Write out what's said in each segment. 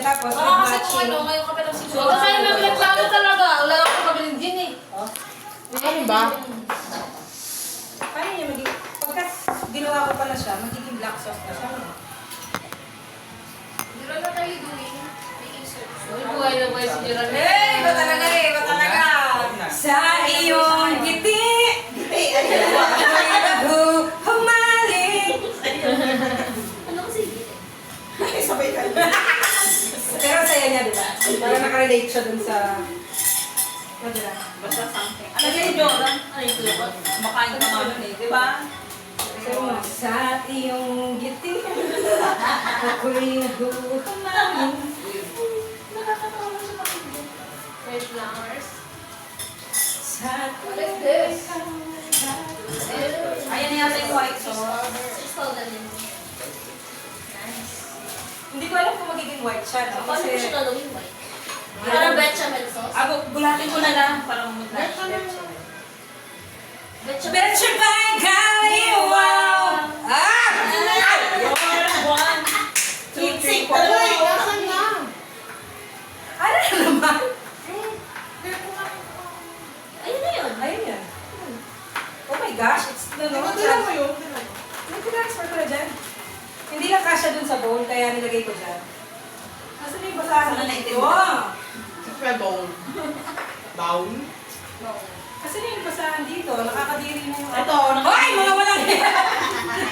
tapos Baka kasi kung matching. ano, ngayon ka pa lang siguro. Baka kayo magreklamo talaga. Wala akong kabiling din eh. Ano ba? Paano niya magiging... Pagka ginawa ko pala siya, magiging black sauce na siya. What are you doing? Making soup. Uy, buhay na buhay si Gerald. Iba talaga eh, iba talaga. Sa iyong ngiti, ako'y humalik. Ano kasi? Sabay ka. Pero saya niya, di ba? Para nakarelate siya dun sa... Ano ba? Basta something. Ano yung Jordan? Ano yung tulad? Makain ka naman eh, di ba? Sabi mo, sa iyong ngiti, ako'y humalik. Nakakatawa siya pakinggan. Fresh flowers. Sa What is this? Ayan na yata yung white sauce. It's called a lemon. Nice. Hindi ko alam kung magiging white siya. No? Paano ko Kasi... siya gagawin white? Parang bechamel sauce. Ako, bulatin ko na lang para mamutla. Bechamel. Betcha by golly, wow! Ah! One, two, three, four. Nasaan na? Ano na naman? Ayun na yun. Ayun yan. Oh my gosh, it's no, no. Ano mo yun? Transfer ko na dyan. Hindi lang kasya dun sa bowl, kaya nilagay ko dyan. Nasaan yung basahan Sana na naintindihan. ito? Siyempre, bowl. Bowl? Kasi na yung basahan dito, nakakadiri na yung... Ito, Hoy! Mga walang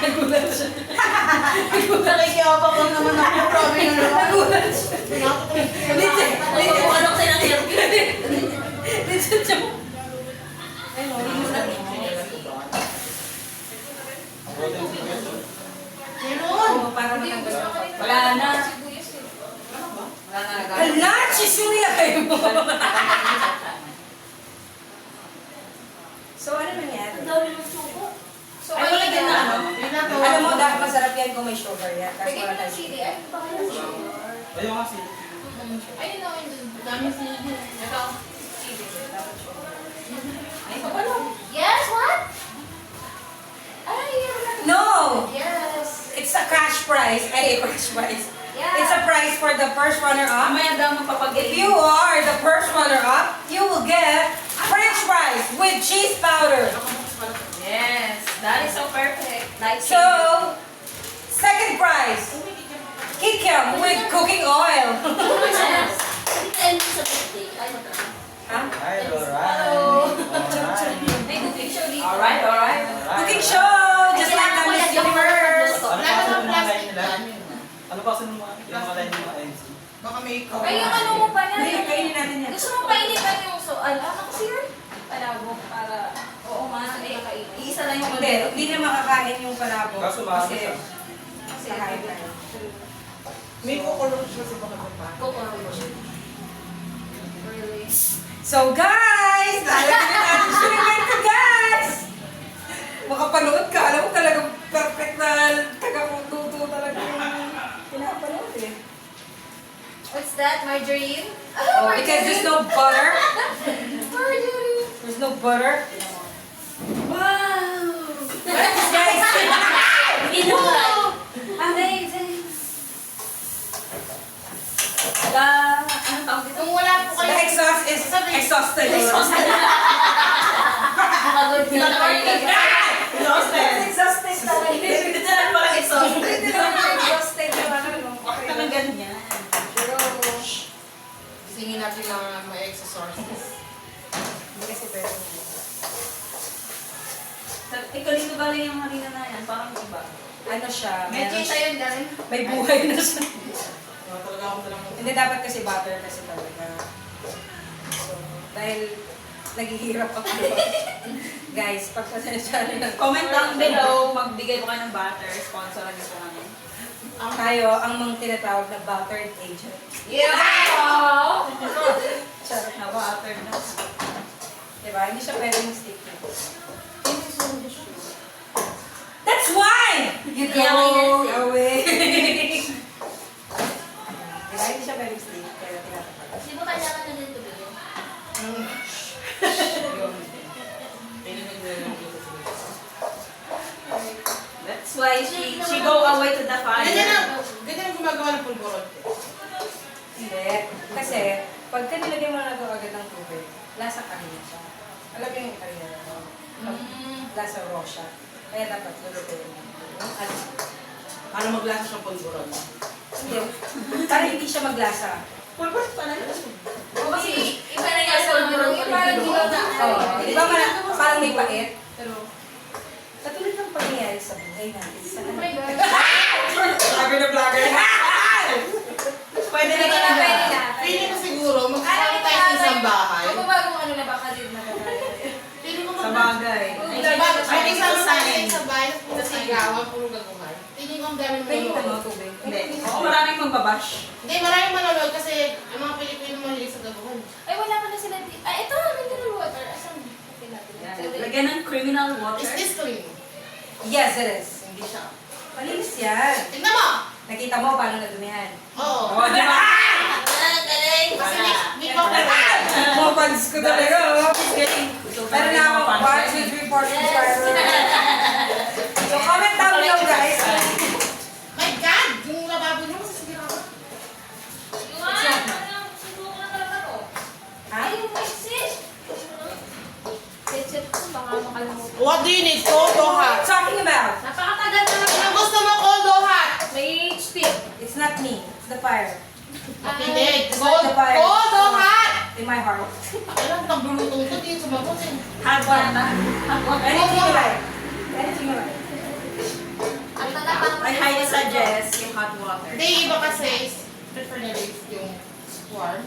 nagulat siya. Nakikiapang lang naman ako. Grabe na naman. Nagulat siya. Legit. Legit. Ano kasi ng hair? Legit siya. Ayun, no, hindi mo na. Meron. Oo, para matanggal. Wala na. Sibuyas eh. Wala na nagagawa. Hala! Cheese yung nilagay mo! So, ano nangyari? Ang dami ng suko. So, Ay, wala din na ano. Yun na to. Alam mo, dahil masarap yan kung may sugar yan. Kasi Bigyan wala mo ng tayong chili. sugar. Ay, baka yung chili. Ayun kasi. Ayun na, ayun. Dami sili. Ito. Chili, dapat sugar. Ay, ito pala. Yes, what? Ay, yan. No! Yes. It's a cash prize. Ay, cash prize. Yeah. It's a prize for the first runner-up. Mamaya daw If magpapagaling. you are the first runner-up, you will get French fries with cheese powder. Yes, that is so perfect. Like So, second prize, kikiam with cooking oil. Yes. Hindi tayo sa birthday. Ay, matapos. Huh? Alright, Hello. alright. May cooking show dito. Alright, alright. Cooking show, just like the Miss Universe. Ano pa sa mga line nila? Ano pa sa mga line ng mga MC? Baka may ikaw. Ay, yung ano mo pa na. Hindi, kainin natin yan. Gusto mo painitan yung so, ano kasi yun? Palabok para, oo nga, kainin. Iisa lang yung Hindi, hindi na makakain yung palabo. Kaso maaga Kasi, siya. kasi kain tayo. May kukulong siya sa baka pa. Coconut. Really? So guys, lalagyan natin siya ng kwento guys! Makapanood ka, alam mo talagang perfect na taga-tuto talaga yung pinapanood eh. What's that, margarine? Oh, because there's no butter. Margarine. There's no butter. Wow! What is this guys? Wow! Amazing! Anong tawag dito? Kung wala po The kayo, exhaust is exhausted. nakagod sila na kayo. Exhausted. Exhausted talaga. Dito na pala exhausted. Hindi naman exhausted yung ano, no? Bakit naman ganyan? Pero, Singin natin ng mga exercises. hindi kasi pwede. Ikaw dito ba lang yung marina na yan? Parang iba. Ano siya, May meron kita siya- yun galing. may buhay na siya. Talaga ako na lang. Hindi dapat kasi butter kasi talaga. So, dahil naghihirap ako. Guys, pagpasensya na. Comment down below, magbigay po kayo ng butter, sponsor na gusto namin. Tayo ang mga tinatawag na buttered agent. Yeah! Charot Na butter na. Diba? Hindi siya pwedeng stick na. That's why you go Yeah, away. Diba? Hindi siya pwedeng stick. Kaya tinatapag. Di ba kailangan na dito bigyan? That's why she go away to the fire. Ganyan ang gumagawa ng pulborot. Kasi, pagka nilagyan mo na ito agad ng tubig, lasa karina siya. Alam mo yung karina na ito? Lasa raw siya. Kaya dapat lulutuin mo. Ano? Para maglasa siyang pulburon. Hindi. Para hindi siya maglasa. Pulburon pa na yun. Kasi iba na yung pulburon. Yung parang dilaw na. Oo. Di ba parang may pait? Pero, katulad ng pangyayari sa buhay natin. Sa Oh my God. Vlogger na vlogger. Pwede na Pwede na, talaga. pwede na. Feeling ko siguro, Alam magkakaroon mo tayo sa isang bahay. Magbabagong ano na baka rin na Feeling ko Sa bagay. Pwede sa bahay, sa bahay, sa sigawan, puro gaguhan. Feeling ko ang daming Pwede ka manonood. mga tubig. Hindi. Oo, maraming magbabash. Hindi, maraming manonood kasi ang mga Pilipino mahilig sa gaguhan. Ay, wala pa na sila. Ay, ito, mineral water. Asan? Okay natin. Yan. Lagyan ng criminal water. Is this clean? Yes, it is. Hindi siya. Malinis yan. Tignan mo! Nakita mo paano nadumihan. Oo. Oo, di ba? Galing! Kasi di pa ko Mga fans ko talaga. Oh. Pero na ako, 1, 2, 3, 4 subscribers. So comment down below guys. My God! Yung lababo niyo kasi sige ako. Subukan na talaga to. Ha? Ay, yung exist. Set ko, baka makalimutan. What do you need? Cold or hot? Talking about, Napakatagal na lang. Ang gusto mo, cold or hot? May HP. it's not me, it's the fire. Hindi. It's Cold like the fire. or hot? In my heart. Alam, naglulutong ko din sumagot eh. Hot water. Hot water. Anything you like. Anything you like. Ang tatapang. I highly suggest yung hot water. Hindi, iba kasi prefer nila yung warm.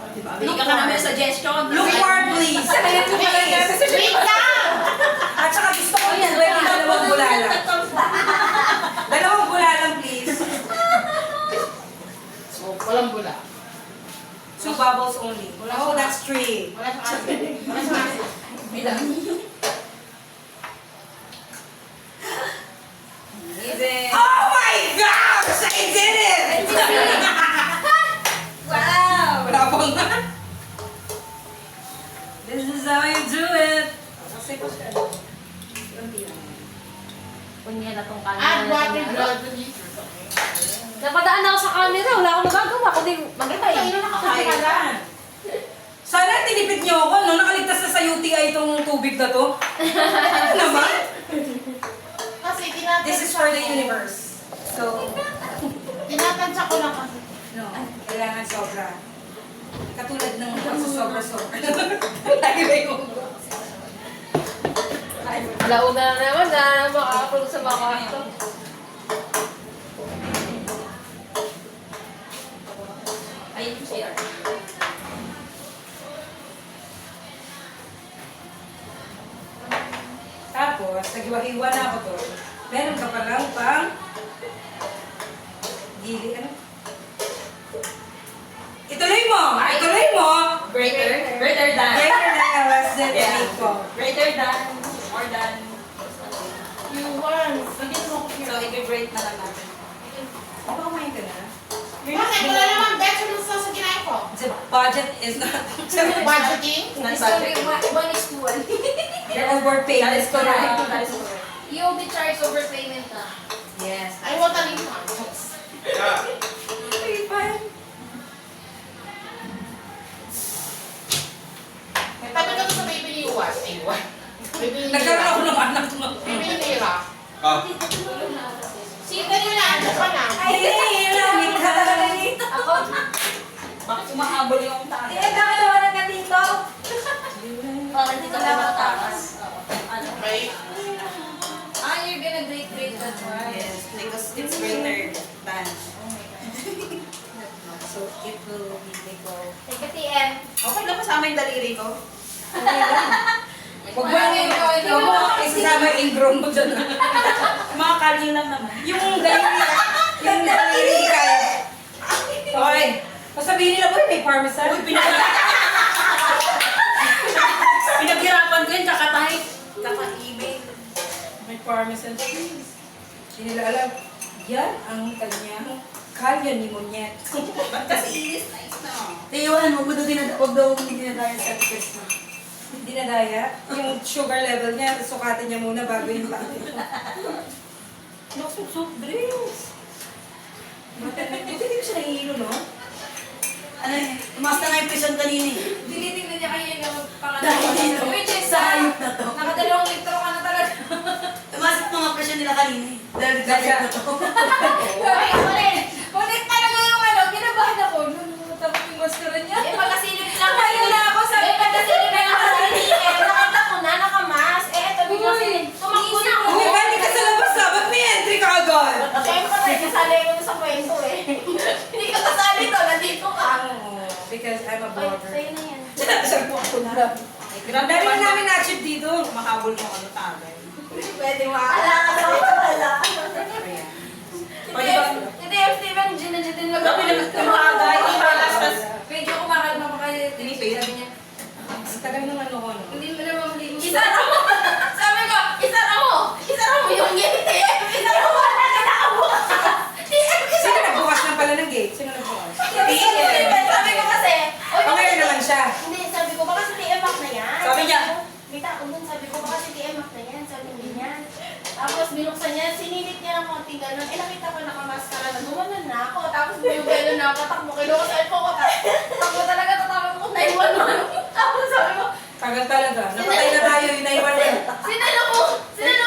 Diba? Bigyan ka namin ng suggestion. Lukewarm please. Wait lang! At saka gusto ko yan, pwede dalawang bulala. Dalawang bulala please. So, walang bula. 2 bubbles only. Oh, that's 3. Wala siyang asin. Wala siyang asin. Bilang. Amazing. Oh my gosh! I did it! Wow! Wala pang This is how you do it. Kasi ko siya. Kunti lang. Kunya na tong camera. Add water, blood, and yeast. Napadaan ako sa camera. Wala akong magagawa. Kundi magkatay. Kailan nakakailan? Sana tinipid niyo ako, no? Nakaligtas na sa UTI itong tubig na to. Ano naman? Kasi tinatansya This is for the universe. So, Tinatansya ko lang kasi. no, kailangan sobra. Katulad ng sobra-sobra. Tayo ba yung Alauna na naman na makakapulog sa mga ito. Ayun yung CR. Tapos, naghiwa-hiwa na ako to. Meron ka pa lang pang gili, ano? Ituloy mo! Ituloy mo! Greater? Greater than. Greater than less than Yeah. equal. Greater than. More than. You want. Lagyan mo ko So, i-grade na lang natin. Baka kumain ka na. Bakit? Wala naman vegetables sauce sa kinain ko. The budget is not... Budgeting? It's only 1:1. You're overpaid. That is Let's go na. correct. That is correct. You'll be charged overpayment na. Yes. I want a limang. Okay, fine. Tabi ka to sa baby ni Iwas. Iwas. Baby ni Nagkaroon ako Ira. ng anak mo. Baby ni Ira. Ah, Sino nyo na? Ano pa na? Ay, lamig ka talaga dito. Ako? Bakit umahabol yung taas? Eh, bakit naman ka dito? Parang dito na mataas. Ano? Okay. Ah, you're gonna grade that one. Yes, because it's greater than. So, it will be equal. Take a TM. Okay lang kasama yung daliri ko. Huwag mo isasama yung ingrown mo dyan. Mga kalyo lang naman. Yung daliri kaya. Okay. Sabihin nila, boy, may parmesan. Uy, pinaghirapan ko yun, kakatahit. Kaka-email. May parmesan cheese. Hindi nila alam. Yan ang kanyang kalyo ni Monyet. Ba't kasi inis na is na? Iwan, huwag daw dinadaya sa test na. Hindi na daya. Yung sugar level niya, sukatin niya muna bago yung tayo. Naku, soft drinks. Buti ko siya nahihilo, no? Ano eh, tumaas na nga yung presyon kanina eh. Tinitingnan niya kayo yung pangalan. Dahil dito, Which is, sayop na to. nakadalawang litro ka na talaga. Tumaas na mga presyon nila kanina eh. Dahil sayop na to. Ulit talaga yung ano, kinabahan ako. Tapos yung maskara niya. Eh, pagkasilip lang. Kaya na ako sa Pagkasilip lang ako sa eh. Nakita ko na, nakamas. Eh, eto, bigla silip. Tumakbo na ako. Uy, bali ka sa labas na. Ba't may entry ka agad? Siyempre, kasali ko sa kwento eh. Hindi ka kasali to, nandito ka. Because I'm a Ay, blogger. sa'yo na yan. Sabi ko na. Grabe Dami na naman namin na-achieve dito. Mahabol mo ano tagay. Pwede makakala. Wala. Pwede ba? Hindi, yung Steven, gin lang. Grabe naman yung tagay. Ang balas, tas Medyo kumakalma pa kayo. Tinipid. Sabi niya, Ang tagal ng ano ko. hindi mo naman malinis. Isara mo! Sabi ko, isara mo! Isara mo yung gate eh! Isara mo na kinakabukas! Sino nagbukas na pala ng gate? Sino nagbukas? Sabi ko kasi, oy, baka Okay si- naman siya. Hindi, sabi ko, baka si TM Mac na yan. Sabi niya. May tao dun, sabi ko, baka si TM Mac na yan. Sabi niya. Tapos binuksan niya, sinilip niya ng konting gano'n. Eh, nakita ko nakamaskara na, gumanon na ako. Tapos bumugelo na ako, takbo, kinuha sa cellphone ko. Takbo talaga, tatawag ko, 911. Tapos sabi ko, Tagal talaga. Napatay na tayo yung naiwan na. sinalo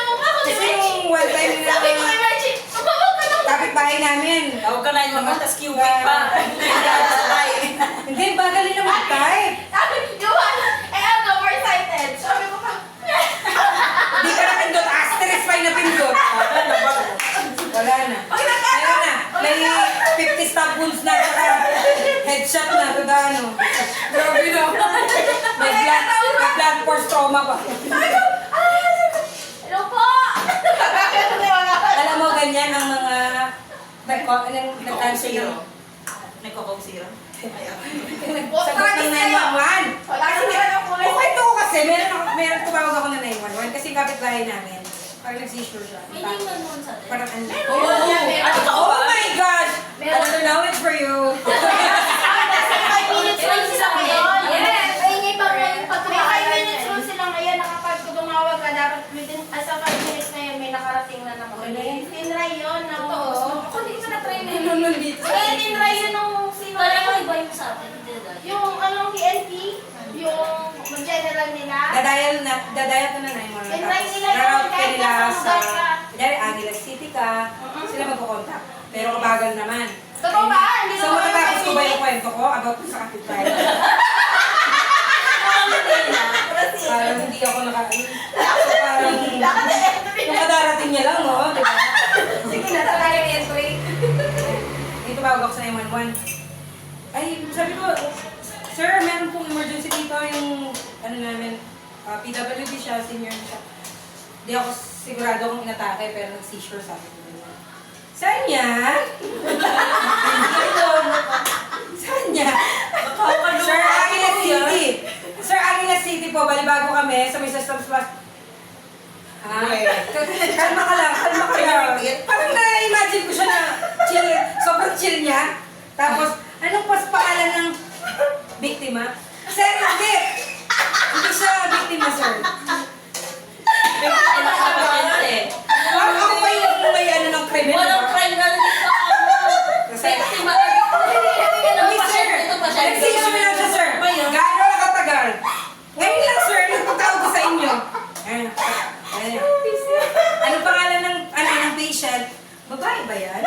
mo pa ako ni Kasi Reggie. yung one time Sabi ko kay na Reggie, tumawag ka lang. kapitbahay namin. tawag ka na yung mga tas cupid pa. Hindi, bagalin na mag-type. Sabi, Johan, eh ano, we're sighted. Sabi ko pa, Hindi ka na pindot. Asterisk pa yung napindot. Wala na. Meron na. May 50 stab wounds na. Saka headshot na. Ito ano. Grabe na. May blood force trauma pa. hello po. Alam mo, ganyan ang mga nag-cancel ng Nagkokong zero. sagot ng 911. Wala ka na ng kulay. Ang kwento ko kasi, meron tumawag ako ng 911 kasi kapitbahay namin. Parang nag-seizure siya. May tingnan mo sa atin. Parang ano. Meron. Oh my gosh! Meron. I don't know, it's for you. 5 minutes lang sila ngayon. Yes. Ay, may pag-5 minutes lang sila ngayon. Nakapag tumawag ka, dapat within, sa 5 minutes ngayon, may nakarating na ng police. Tinry yun. Totoo. Ako hindi ko na-try na yun. Nung dito. Eh, tinry yun nung sino. Kala ko iba yung sa atin. Hindi na. Yung anong PNP, yung general nila. Dadayat ko na 911. Tinry nila yun, Route ka kahit nila nasa sa, lugar ka. kunyari, Aguila City ka, sila magkukontak. Pero kabagal naman. Totoo ba? Hindi So, naman matatapos ko ba 5 yung minutes? kwento ko about sa kapitbahay? Parang hindi ako parang yung kadarating niya lang, no? Diba? Sige na, tayo yung entry. Dito tawag ako sa 911. Ay, sabi ko, sir, meron pong emergency dito yung, ano namin, PWD siya, senior siya. Di ako sigurado kung inatake, pero nag-seizure sabi ko. Saan niya? Saan niya? Sir, Aguila City. Sir, Aguila City po, balibago kami sa may Systems Plus. Kalma ka lang, kalma ka lang. Parang na-imagine ko siya na chill, sobrang chill niya. Tapos, anong pangalan ng biktima? Sir, hindi. Hindi siya biktima, sir. Ako pa yung may ano ng krimen. Walang crime na dito ako. Kasi, Biktima. hindi, sir. Nag-seizure lang siya, sir. Gaano na katagal? Ngayon lang, sir, nagpatawag ko sa inyo. Ayan. Anong pangalan ng patient? Babae ba yan?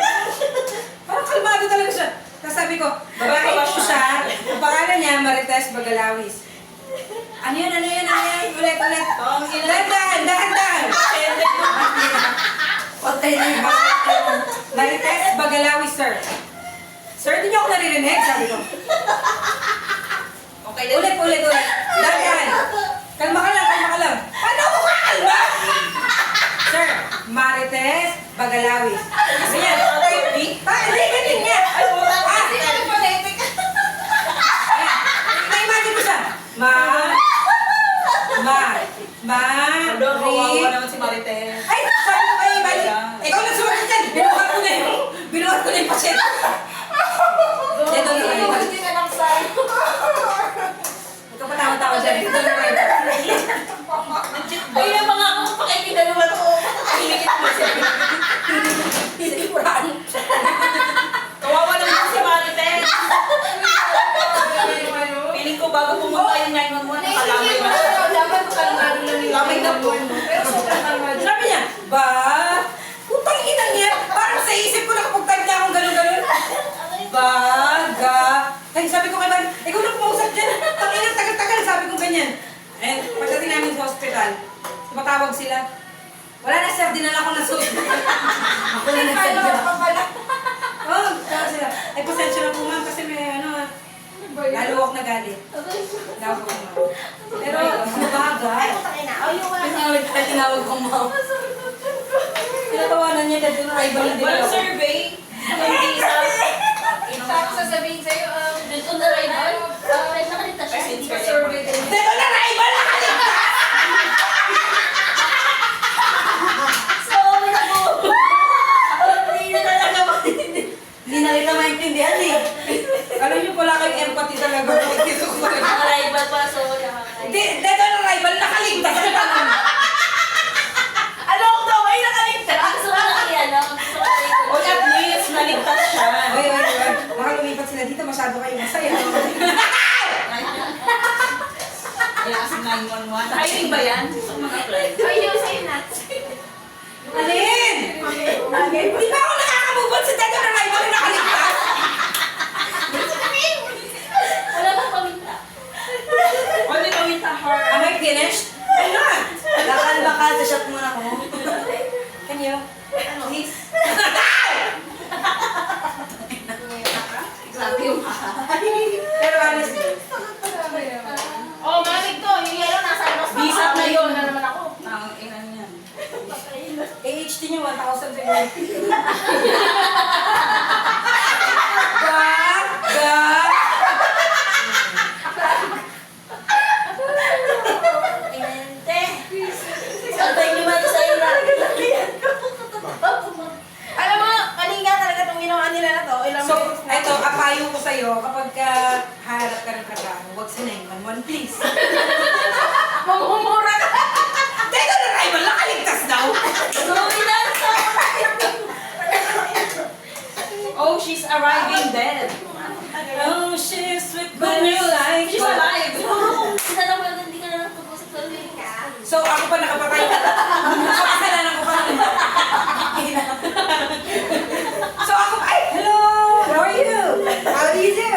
Parang kalmado talaga siya. Tapos sabi ko, babae po siya. Ang pangalan niya, Marites Bagalawis. Ano yan? Ulit. Dahan. Patay na yung Marites Bagalawis, sir. Sir, hindi niyo ako naririnig, sabi ko. Okay na. Ulit. Dahan. Kalma ka lang. Paano ako kakalma? Sir, Marites Bagalawis. Kasi yan, hindi, ganyan nga. Na-imagine ko siya. Kawawa naman si Marites. Ay, sabi ko kayo, imagine. Ikaw na sumagot yan. Binuhat ko na yung pasyente. Dito na kayo. Hindi na lang sa'yo. Ikaw patawa-tawa dyan. Dito na kayo. Ay, yung mga akong pakaibigan naman ako. Hinikit mo siya. Sinipurahan. Kawawa naman si Marites. bago pumunta yung 911, nakalamay na siya. Dapat kalmado lang yung Lamay na po. Pero sobrang kalmado. Sabi niya, ba? Putang ina niya. Parang sa isip ko nakapag-type niya akong gano'n-gano'n. Baga. Ay, sabi ko kay Van, ikaw na pumausap dyan. Tangina, tagal-tagal. Sabi ko ganyan. Eh, pagdating namin sa hospital, tumatawag sila. Wala na sir, dinala ko na suit. Ako na nagsadya. Oh, tawag sila. Ay, pasensya na po ma'am kasi may ano, lalo ako nagalit. Lalo ko ma'am. Pero, baga. Ay, putang ina. Oh, yung Tinawag ko ma'am. Tinatawanan niya dahil yung rival na din Walang ako. survey. Hindi isang... Tapos sasabihin sa'yo, dito na rin, nakaligtas siya, hindi ka survey din. Dito na rival! Nakaligtas! So, hindi na talaga hindi na kita maintindihan eh. Alam niyo pala kayong empathy talaga. Dito ko talaga. Nakarival pa, so Hindi, dito na rival, nakaligtas. Ang tanong. Ano ko daw? Ay, nakaligtas. Gusto ko na ano, gusto ko na O at least, naligtas siya. Oy, oy, oy. Baka lumipat sila dito, masyado kayo masaya. Yes, 911. Hiring ba yan? Gusto ko mag-apply. Ay, yung sa'yo nuts. Alin? Hindi ba ako nakakabubot sa dito na rival na nakaligtas? Wala bang paminta? Only pawita her. Am I finished? I'm not. Bakal sa shot muna ko. Can you? Please? Sabi yung Pero honestly, Oh, mamig to. Yung yellow nasa labas pa. Bisat na yun. Na naman ako. Ang ina niyan. AHT niyo 1,000 siguro. Baga! Inente. Santay niyo ba ito sa ila? Alam mo, kanina talaga itong ginawa nila na to. Ilang So, eto, apayo ko sa'yo, kapag ka harap ka ng trabaho, huwag sa 911, please. Mamumura ka. Dito na rival, nakaligtas daw. Oh, she's arriving dead. Oh, she's with good new life. She's alive. Sinanong mo hindi ka na lang pag-usap sa ka. So, ako pa nakapatay. So, kasalanan ko pa naman. So, ako, ay, hello! How are you? How do you do?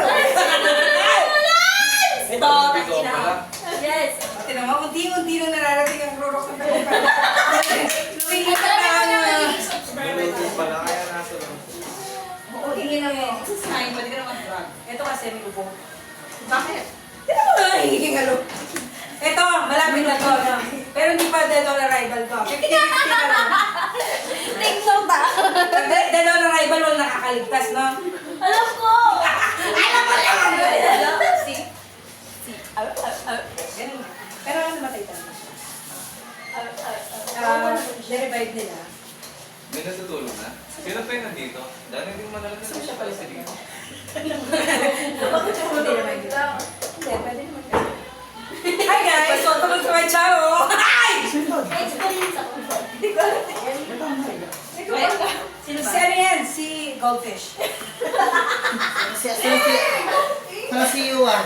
Ito, Yes. Pati naman, unti-unti nang nararating ang rurok ng pagkakas. Lumilit Marami na ko na ang... magiging subscriber tayo. Oo, ingin na mo. Sign, pwede ka naman drug. Ito kasi, may ubo. Bakit? Tignan mo na, hihiging alo. Ito, malapit na to. No? Pero hindi pa dead on arrival to. 50-50 pa lang. Take note ah. Pag dead on arrival, walang nakakaligtas, no? Alam ko. Alam mo lang! See? Ganun nga. Pero ano namatay tayo? Na-revive nila. May natutulog na? Sino pa yung nandito? Dahil hindi mo nalaman na siya pala sa dito. Bakit siya na-revive nila? Hindi, pwede naman kasi. Hi guys! Welcome to my channel! Hi! Experience ako. Sino ba? Si ano yan? Si Goldfish. Para si Yuan.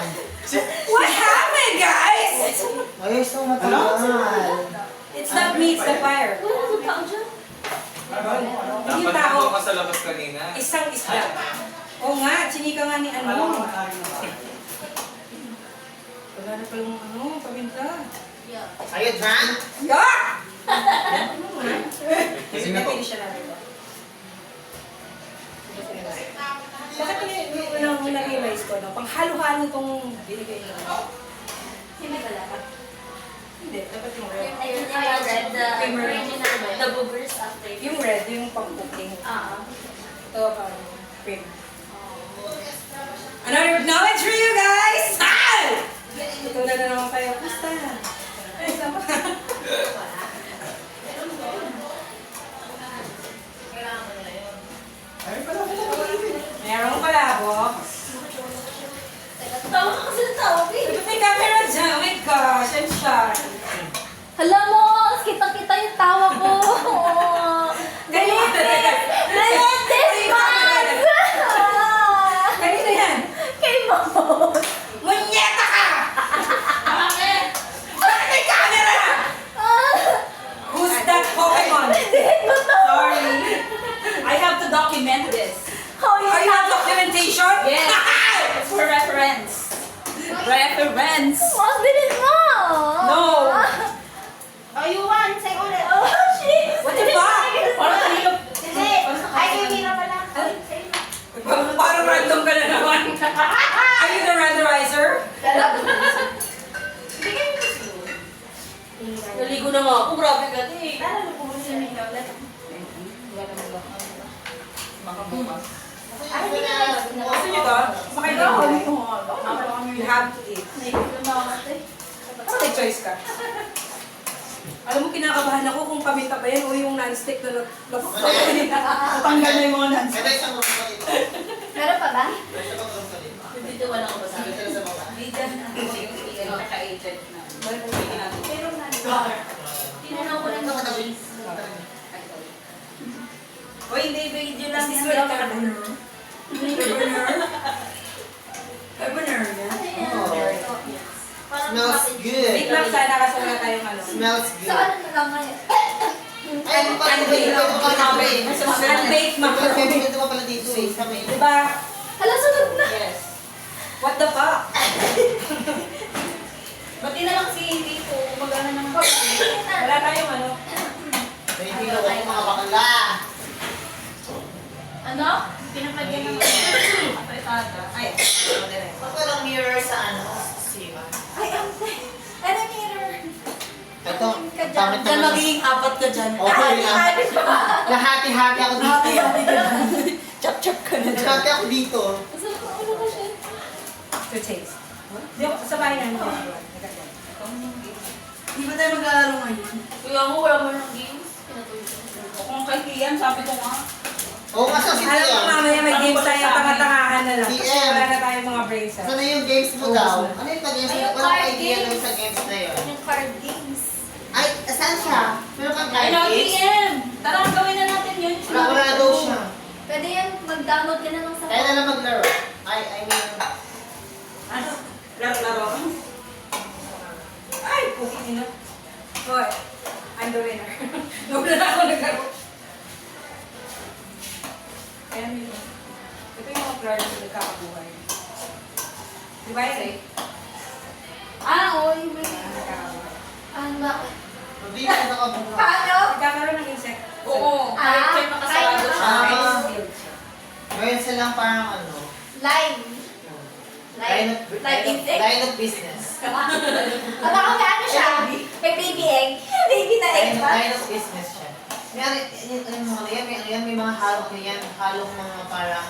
What happened, guys? Ayos na matagal. It's not me, it's the fire. Wala nang tao dyan. Hindi Dapat tao. nandun ka sa labas kanina. Isang isda. Oo nga, chinika nga ni ano. Wala na palang ano, paminta. Ayun na? Yeah! Kasi na to. Napili siya namin ba? Bakit yung na-realize ko, no? Pang halo-halo itong binigay nyo. Hindi ba dapat? Hindi, dapat yung red. Ayun yung red, the original, the boogers after. Yung red, yung pang-cooking. Ah. Ito, parang cream. Another knowledge for you guys! Ah! Ito na naman kayo. Basta. Ay, sama. Meron pala, Box. Tawa ka kasi ng tawa, babe. Ba't may camera dyan? Oh my gosh, I'm shy. Hala mo, kita-kita yung tawa ko. Kanina Relentless man! Kanina yan. Kay mo. reference. Mas bilis mo! No! Oh, you won. Say ulit. Oh, shit! What the fuck? Parang kanina. Hindi. Ay, kay Mira pala. Ay, say ulit. Parang random ka na naman. Are you the randomizer? Bigay mo si Naligo na nga ako. Grabe ka eh. Lalo mo po si Mira ulit. Makabukas. Ay, hindi na lang. Gusto niyo to? Makailangan. You have to eat. Ano may choice ka? Alam mo, kinakabahan ako kung paminta ba yan o yung non-stick na natanggal na yung mga non-stick. May isang room ka dito. Meron pa ba? May isang room ka dito. Dito wala ko ba sa Dito sa baba. Dito na ako yung agent na. Meron na. Tinanaw ko lang ng base. O hindi, video lang This is yan. where carbonara. Carbonara na. Smells good. Wait lang sana kasi wala tayong ano. Smells good. So, ano na lang ngayon? Ay, ano pa ito? Ito pa pala dito. Unbaked macaroni. Ito pa pala dito eh. Sa may... Diba? Hala, sunod na! Yes. What the fuck? Ba't di na lang si dito? Magana ng Wala tayong ano. May hilo ko mga bakla. Ano? Pinapagyan ng apretada. Ay, Huwag ka lang mirror sa ano. Siwa. Ay, ante! Ano mirror? Ito, Ka dyan. pangit Dyan naman. magiging apat ka dyan. Okay lang. Lahati-hati ako dito. Hati-hati ka dyan. Chop-chop ka na dyan. Lahati ako dito. Ano ba siya? To taste. Di ako, sa bahay namin. Di ba tayo mag-aalaro ngayon? kuya mo, wala mo ng games. Kung kay Kian, sabi ko nga. Oo nga sa si Alam mo, Tia. mamaya may games tayo, tanga-tangahan na lang. Kasi DM. wala na tayong mga brains. Saan na yung games mo daw? Ano yung pag-games mo? Ayun, Walang card idea games. doon sa games na yun. Yung card games. Ay, saan siya? Meron kang Ay, card no, games? DM! Tara, gawin na natin yun. Wala daw siya. Pwede yan, mag-download ka na lang sa Kaya na lang maglaro. I mean... Ano? Laro-laro. Ay, pukin ino. Hoy, I'm the winner. Doon na ako naglaro. Kaya nyo. Ito yung mga plano na nagkakabuhay. Di ba yun? Oo, yung may... Nagkakabuhay. Ano ba? Hindi ka nakabuka. Paano? Nagkakaroon ng insect. Oo, Ah, check makasarado siya. Ah. Field siya. Meron silang parang ano... Live. Line Live insect? of business. Ano ako may ano siya? May baby egg. Baby na egg ba? Line of business siya. May mga halong na yan. Halong mga parang...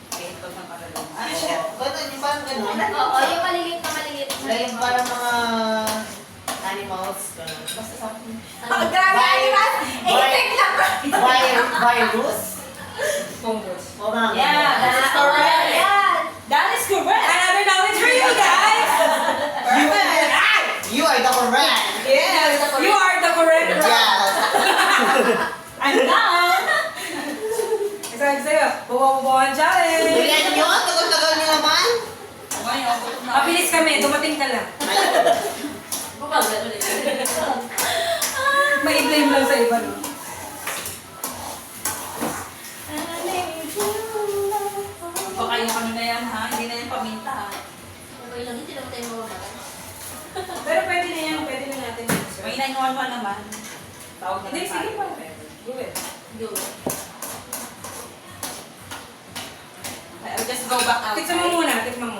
Ito ng katalong. Ano siya? Ganun, yung parang ganun. Oo, yung maliliit na maliliit. Like parang mga animals. Ganun. Basta sa akin. Oh, grabe, animal! Insect lang ba? Virus? Fungus. O mga Yeah, ganun. that is correct. Ayan. That is correct. Another knowledge for you guys! You are the correct! Yes! You are the correct one! Yes! I'm done. Sabi sa'yo, buwa-buwahan challenge! Bilihan nyo? Tagal-tagal nyo naman? Ngayon, gutom na. Mabilis kami, dumating ka lang. Bumagal ulit. May blame lang sa iba, no? Baka yung ano na yan ha, hindi na yung paminta ha. Okay lang, hindi naman tayo mawawala. Pero pwede na yan, pwede na natin. May 911 naman. Tawag na Hindi, lang sige tayo. pa. Do it. Go. I'll just go back out. Tikman mo muna, tikman mo.